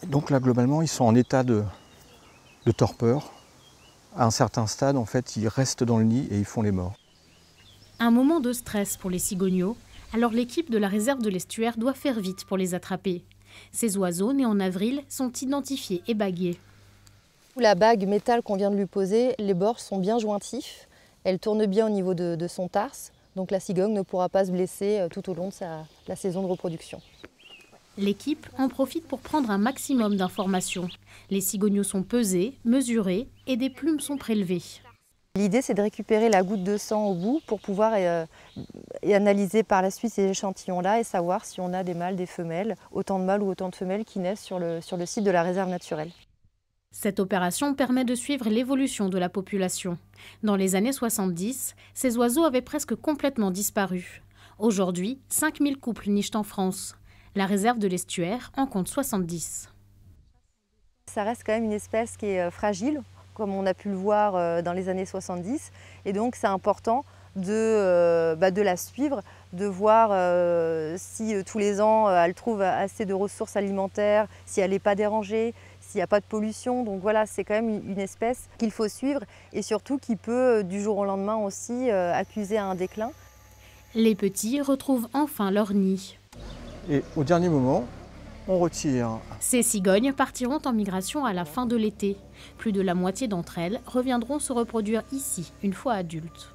Donc là, globalement, ils sont en état de torpeur. À un certain stade, en fait, ils restent dans le nid et ils font les morts. Un moment de stress pour les cigogneaux, alors l'équipe de la réserve de l'estuaire doit faire vite pour les attraper. Ces oiseaux, nés en avril, sont identifiés et bagués. La bague métal qu'on vient de lui poser, les bords sont bien jointifs. Elle tourne bien au niveau de son tarse, donc la cigogne ne pourra pas se blesser tout au long de la saison de reproduction. L'équipe en profite pour prendre un maximum d'informations. Les cigogneaux sont pesés, mesurés et des plumes sont prélevées. L'idée, c'est de récupérer la goutte de sang au bout pour pouvoir analyser par la suite ces échantillons-là et savoir si on a des mâles, des femelles, autant de mâles ou autant de femelles qui naissent sur le site de la réserve naturelle. Cette opération permet de suivre l'évolution de la population. Dans les années 70, ces oiseaux avaient presque complètement disparu. Aujourd'hui, 5000 couples nichent en France. La réserve de l'estuaire en compte 70. Ça reste quand même une espèce qui est fragile, comme on a pu le voir dans les années 70. Et donc c'est important de la suivre, de voir si tous les ans elle trouve assez de ressources alimentaires, si elle n'est pas dérangée, s'il n'y a pas de pollution. Donc voilà, c'est quand même une espèce qu'il faut suivre et surtout qui peut du jour au lendemain aussi accuser un déclin. Les petits retrouvent enfin leur nid. Et au dernier moment, on retire. Ces cigognes partiront en migration à la fin de l'été. Plus de la moitié d'entre elles reviendront se reproduire ici une fois adultes.